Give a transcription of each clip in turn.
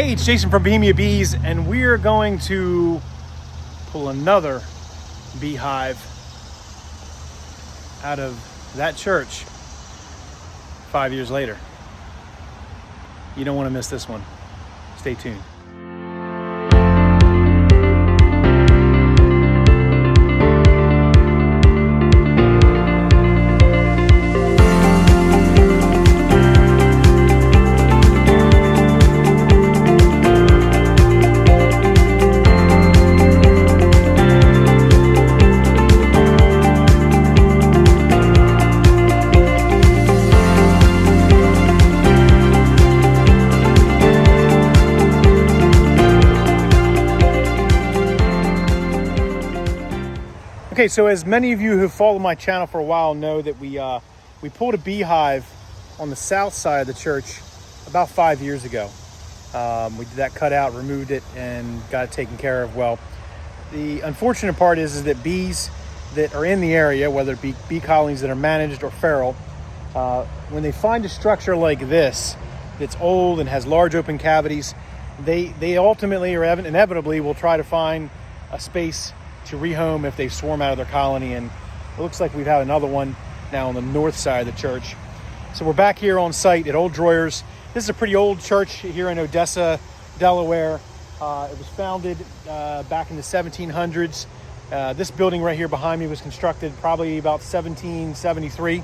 Hey, it's Jason from Bohemia Bees, and we're going to pull another beehive out of that church 5 years later. You don't want to miss this one. Stay tuned. Okay, so as many of you who follow my channel for a while know that we pulled a beehive on the south side of the church about 5 years ago. We did that cutout, removed it, and got it taken care of. Well, the unfortunate part is that bees that are in the area, whether it be bee colonies that are managed or feral, when they find a structure like this that's old and has large open cavities, they ultimately or inevitably will try to find a space to rehome if they swarm out of their colony. And it looks like we've had another one now on the north side of the church. So we're back here on site at Old Drawyers. This is a pretty old church here in Odessa, Delaware. It was founded back in the 1700s. This building right here behind me was constructed probably about 1773.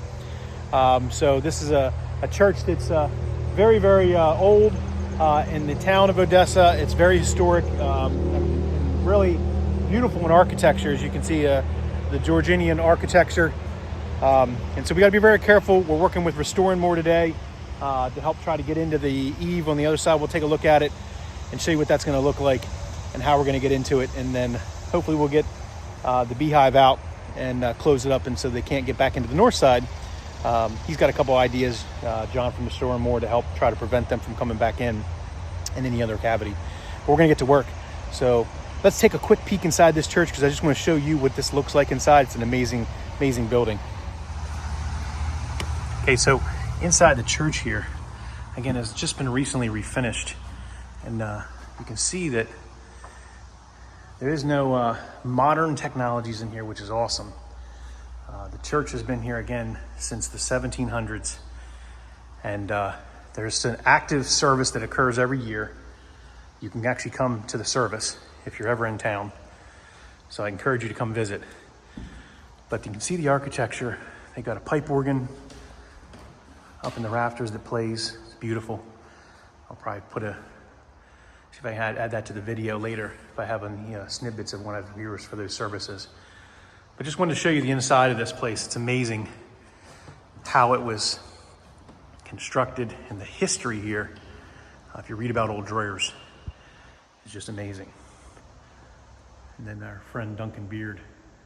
So this is a church that's very, very old in the town of Odessa. It's very historic, and really beautiful in architecture. As you can see, the Georgian architecture. And so we got to be very careful. We're working with restoring more today to help try to get into the eave on the other side. We'll take a look at it and show you what that's going to look like and how we're going to get into it. And then hopefully we'll get the beehive out and close it up, and so they can't get back into the north side. He's got a couple ideas, John from Restoring More, to help try to prevent them from coming back in any other cavity. But we're going to get to work. So let's take a quick peek inside this church, because I just want to show you what this looks like inside. It's an amazing, amazing building. Okay, so inside the church here, again, has just been recently refinished. And you can see that there is no modern technologies in here, which is awesome. The church has been here, again, since the 1700s. And there's an active service that occurs every year. You can actually come to the service if you're ever in town. So I encourage you to come visit. But you can see the architecture. They got a pipe organ up in the rafters that plays. It's beautiful. I'll probably see if I can add that to the video later, if I have any snippets of one of the viewers for those services. But just wanted to show you the inside of this place. It's amazing how it was constructed, and the history here, if you read about Old Drawyers, is just amazing. And then our friend Duncan Beard,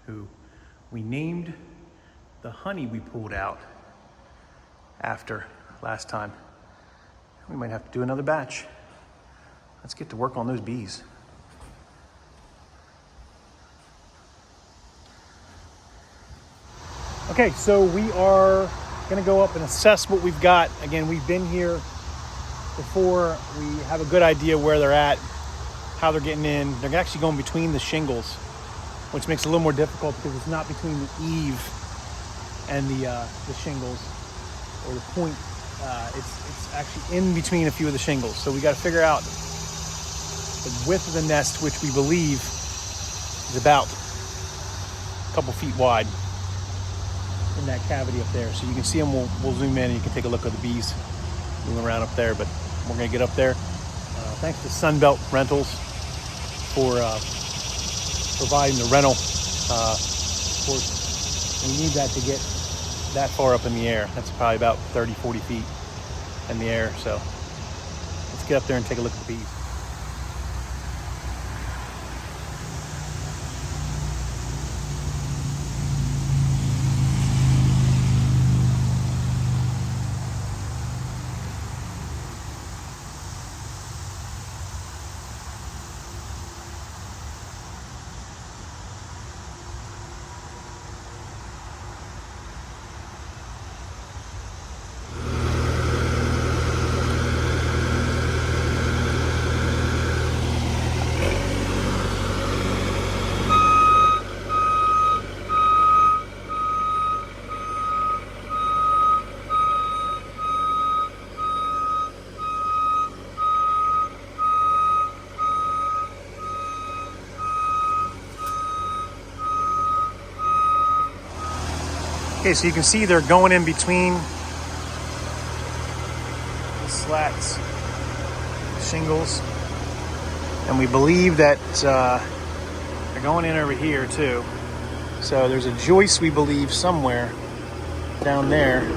who we named the honey we pulled out after last time. We might have to do another batch. Let's get to work on those bees. Okay, so we are gonna go up and assess what we've got. Again, we've been here before. We have a good idea where they're at, how they're getting in. They're actually going between the shingles, which makes it a little more difficult because it's not between the eave and the shingles or the point. It's actually in between a few of the shingles. So we got to figure out the width of the nest, which we believe is about a couple feet wide in that cavity up there. So you can see them. We'll zoom in and you can take a look at the bees moving around up there. But we're going to get up there. Thanks to Sunbelt Rentals for providing the rental. Of course, we need that to get that far up in the air. That's probably about 30, 40 feet in the air. So let's get up there and take a look at the bees. Okay, so you can see they're going in between the slats, shingles, and we believe that they're going in over here too. So there's a joist, we believe, somewhere down there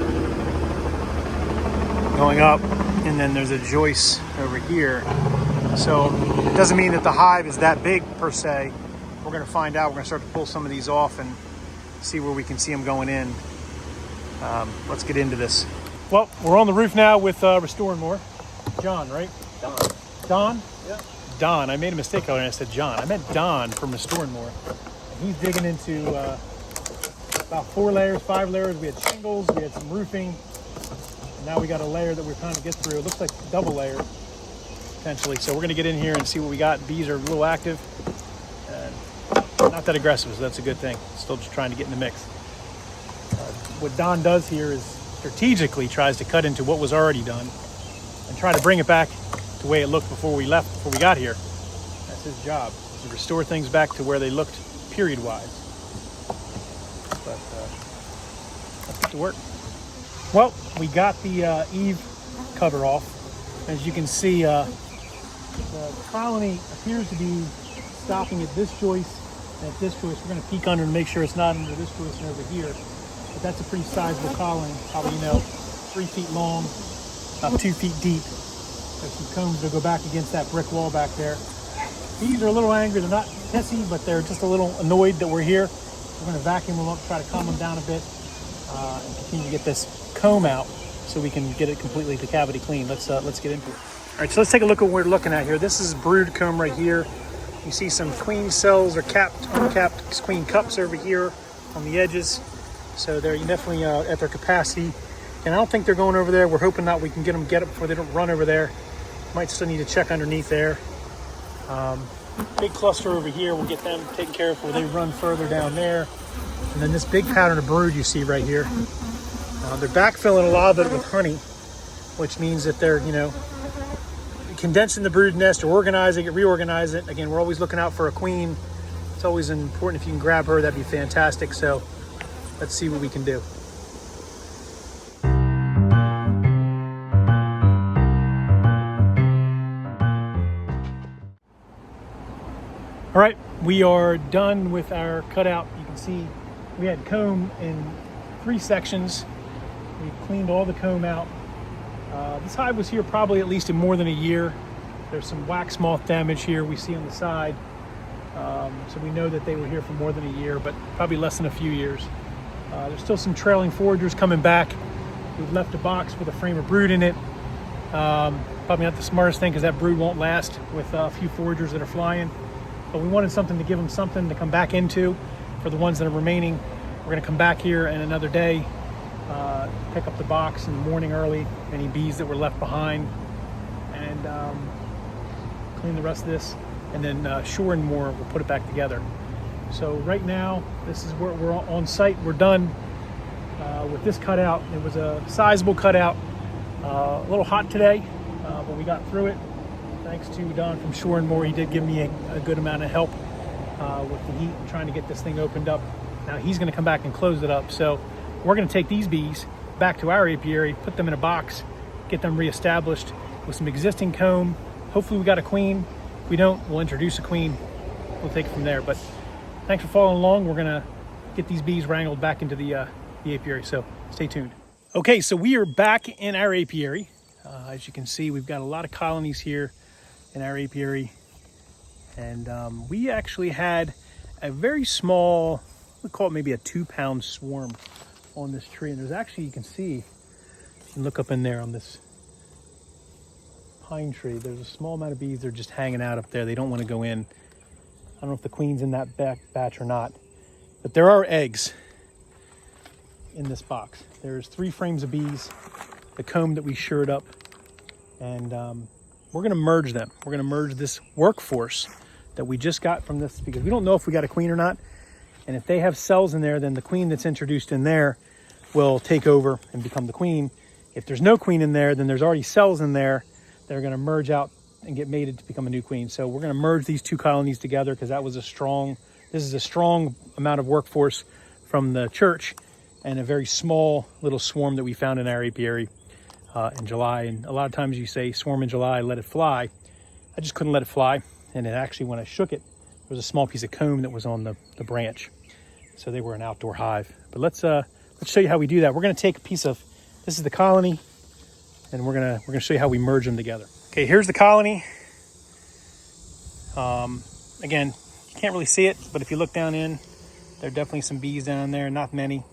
going up, and then there's a joist over here. So it doesn't mean that the hive is that big per se. We're going to find out. We're going to start to pull some of these off and see where we can see them going in. Let's get into this. Well, we're on the roof now with Restoring More. John, right? Don. Don? Yeah. Don. I made a mistake earlier and I said John. I meant Don from Restoring More. And he's digging into about 4 layers, 5 layers. We had shingles, we had some roofing. And now we got a layer that we're trying to get through. It looks like a double layer, potentially. So we're going to get in here and see what we got. Bees are a little active. Not that aggressive, so that's a good thing. Still just trying to get in the mix. What Don does here is strategically tries to cut into what was already done and try to bring it back to the way it looked before we got here. That's his job, is to restore things back to where they looked period-wise. But let's get to work. Well, we got the eave cover off. As you can see, the colony appears to be stopping at this joist and at this joist. We're going to peek under and make sure it's not under this joist and over here. But that's a pretty sizable colony, probably, 3 feet long, about 2 feet deep. There's some combs that go back against that brick wall back there. Bees are a little angry. They're not pissy, but they're just a little annoyed that we're here. We're going to vacuum them up, try to calm them down a bit, and continue to get this comb out so we can get it completely to cavity clean. Let's get into it. All right, so let's take a look at what we're looking at here. This is brood comb right here. You see some queen cells or capped, uncapped queen cups over here on the edges. So they're definitely at their capacity. And I don't think they're going over there. We're hoping that we can get up before they don't run over there. Might still need to check underneath there. Big cluster over here. We'll get them taken care of before they run further down there. And then this big pattern of brood you see right here. They're backfilling a lot of it with honey, which means that they're, condensing the brood nest or organizing it, reorganize it. Again, we're always looking out for a queen. It's always important if you can grab her, that'd be fantastic. So let's see what we can do. All right, we are done with our cutout. You can see we had comb in 3 sections. We cleaned all the comb out. This hive was here probably at least in more than a year. There's some wax moth damage here we see on the side. So we know that they were here for more than a year, but probably less than a few years. There's still some trailing foragers coming back. We've left a box with a frame of brood in it. Probably not the smartest thing because that brood won't last with a few foragers that are flying. But we wanted something to give them something to come back into. For the ones that are remaining, we're going to come back here in another day, pick up the box in the morning early, any bees that were left behind, and clean the rest of this, and then Shore and More, we'll put it back together. So right now, this is where we're on site. We're done with this cutout. It was a sizable cutout, a little hot today, but we got through it. Thanks to Don from Shore and More. He did give me a good amount of help with the heat and trying to get this thing opened up. Now he's going to come back and close it up. So we're going to take these bees back to our apiary, put them in a box, get them reestablished with some existing comb. Hopefully we got a queen. If we don't, we'll introduce a queen. We'll take it from there. But thanks for following along. We're going to get these bees wrangled back into the apiary. So stay tuned. Okay, so we are back in our apiary. As you can see, we've got a lot of colonies here in our apiary. And we actually had a very small, we call it maybe a 2-pound swarm on this tree. And there's actually, you can see, you can look up in there on this pine tree, there's a small amount of bees. They're just hanging out up there. They don't want to go in. I don't know if the queen's in that back batch or not, but there are eggs in this box. There's 3 frames of bees, the comb that we shored up, and we're going to merge them. We're going to merge this workforce that we just got from this, because we don't know if we got a queen or not. And if they have cells in there, then the queen that's introduced in there will take over and become the queen. If there's no queen in there, then there's already cells in there that are going to merge out and get mated to become a new queen. So we're going to merge these 2 colonies together because this is a strong amount of workforce from the church and a very small little swarm that we found in our apiary in July. And a lot of times you say swarm in July, let it fly. I just couldn't let it fly. And it actually, when I shook it, there was a small piece of comb that was on the branch. So they were an outdoor hive. But let's show you how we do that. We're gonna take a piece of, this is the colony, and we're gonna show you how we merge them together. Okay, here's the colony. Again, you can't really see it, but if you look down in, there are definitely some bees down there, not many.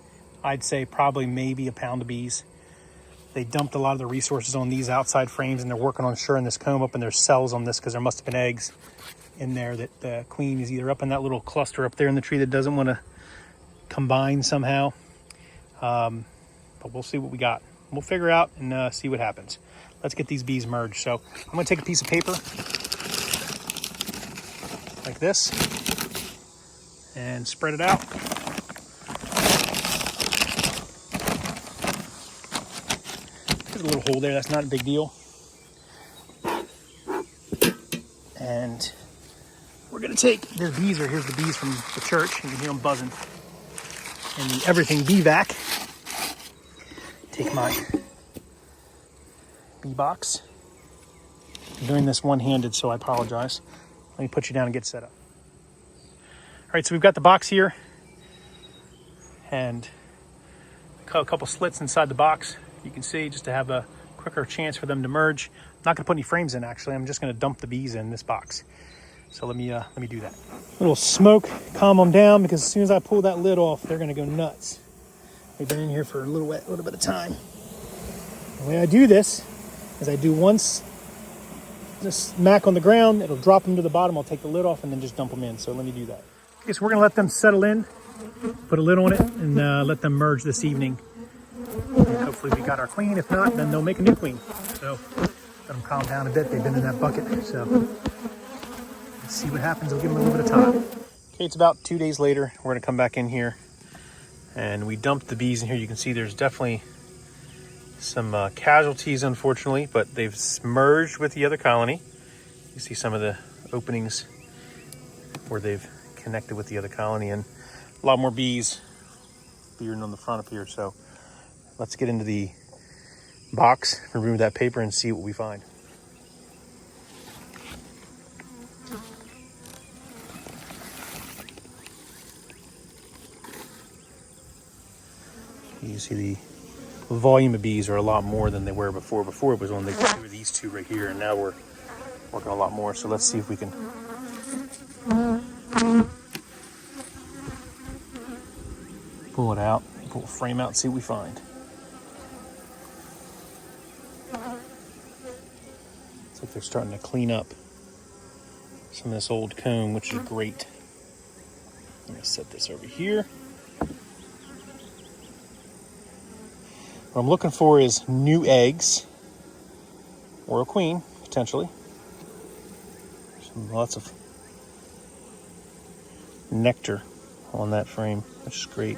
I'd say probably maybe a pound of bees. They dumped a lot of the resources on these outside frames, and they're working on shoring this comb up, and there's cells on this because there must have been eggs in there that the queen is either up in that little cluster up there in the tree that doesn't want to combine somehow. But we'll see what we got. We'll figure out and see what happens. Let's get these bees merged. So I'm going to take a piece of paper like this and spread it out. There's a little hole there. That's not a big deal. And we're going to take, there's bees, or here's the bees from the church. You can hear them buzzing. And the everything bee vac. Take my bee box. I'm doing this one-handed, so I apologize. Let me put you down and get set up. All right, so we've got the box here and a couple slits inside the box. You can see, just to have a quicker chance for them to merge. I'm not going to put any frames in, actually. I'm just going to dump the bees in this box. So let me do that. A little smoke, calm them down, because as soon as I pull that lid off, they're going to go nuts. They've been in here for a little bit of time. The way I do this is I do once, just smack on the ground, it'll drop them to the bottom. I'll take the lid off and then just dump them in. So let me do that. Okay, so we're gonna let them settle in, put a lid on it, and let them merge this evening. And hopefully we got our queen. If not, then they'll make a new queen. So let them calm down a bit. They've been in that bucket. So let's see what happens. We'll give them a little bit of time. Okay, it's about 2 days later. We're gonna come back in here, and we dumped the bees in here. You can see there's definitely some casualties, unfortunately, but they've merged with the other colony. You see some of the openings where they've connected with the other colony, and a lot more bees bearding on the front up here. So let's get into the box, remove that paper, and see what we find. You see the volume of bees are a lot more than they were before. Before it was only these two right here, and now we're working a lot more. So let's see if we can pull it out, pull the frame out, and see what we find. It's like they're starting to clean up some of this old comb, which is great. I'm gonna set this over here. What I'm looking for is new eggs, or a queen, potentially. Lots of nectar on that frame, which is great.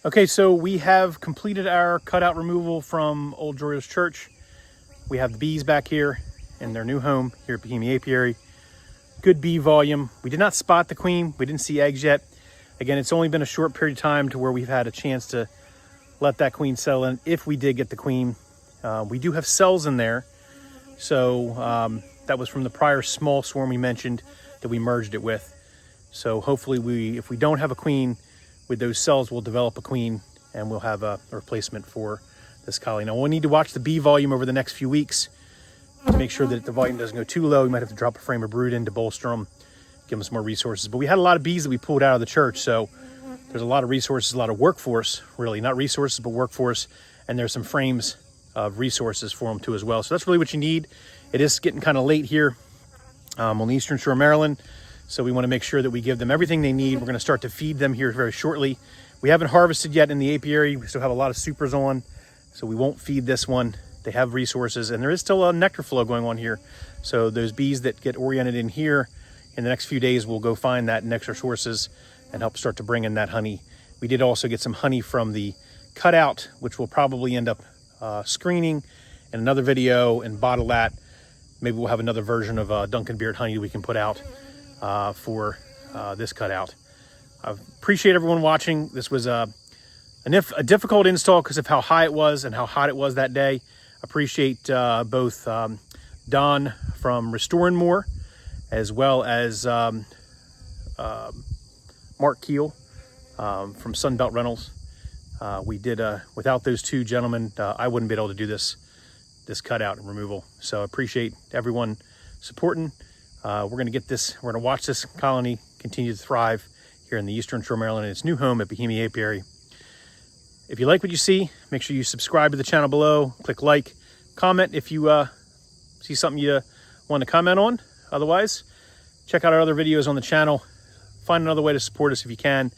Okay, so we have completed our cutout removal from Old Drawyers Church. We have the bees back here in their new home here at Bohemia Apiary. Good bee volume. We did not spot the queen. We didn't see eggs yet. Again, it's only been a short period of time to where we've had a chance to let that queen settle in. If we did get the queen, we do have cells in there. So that was from the prior small swarm we mentioned that we merged it with. So hopefully if we don't have a queen, with those cells, we'll develop a queen, and we'll have a replacement for this colony. Now, we'll need to watch the bee volume over the next few weeks to make sure that the volume doesn't go too low. We might have to drop a frame of brood in to bolster them, give them some more resources. But we had a lot of bees that we pulled out of the church, so there's a lot of resources, a lot of workforce, really, not resources, but workforce, and there's some frames of resources for them too as well. So that's really what you need. It is getting kind of late here on the Eastern Shore of Maryland. So we want to make sure that we give them everything they need. We're going to start to feed them here very shortly. We haven't harvested yet in the apiary. We still have a lot of supers on, so we won't feed this one. They have resources, and there is still a nectar flow going on here. So those bees that get oriented in here in the next few days will go find that nectar sources and help start to bring in that honey. We did also get some honey from the cutout, which we'll probably end up screening in another video and bottle that. Maybe we'll have another version of Dunkin' Beard honey we can put out for this cutout. I appreciate everyone watching. This was a difficult install because of how high it was and how hot it was that day. Appreciate both Don from Restore and More, as well as Mark Keele from Sunbelt Rentals. We did without those two gentlemen, I wouldn't be able to do this cutout and removal. So appreciate everyone supporting. We're gonna watch this colony continue to thrive here in the Eastern Shore, Maryland, in its new home at Bohemia Apiary. If you like what you see, make sure you subscribe to the channel below, click like, comment if you see something you want to comment on. Otherwise, check out our other videos on the channel. Find another way to support us if you can.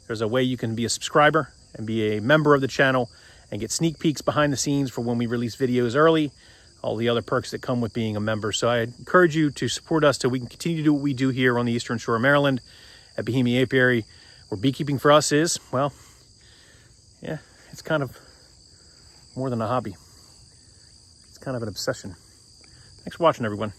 There's a way you can be a subscriber and be a member of the channel and get sneak peeks behind the scenes for when we release videos early, all the other perks that come with being a member. So I encourage you to support us so we can continue to do what we do here on the Eastern Shore of Maryland at Bohemia Apiary, where beekeeping for us is, well, yeah, it's kind of more than a hobby. It's kind of an obsession. Thanks for watching, everyone.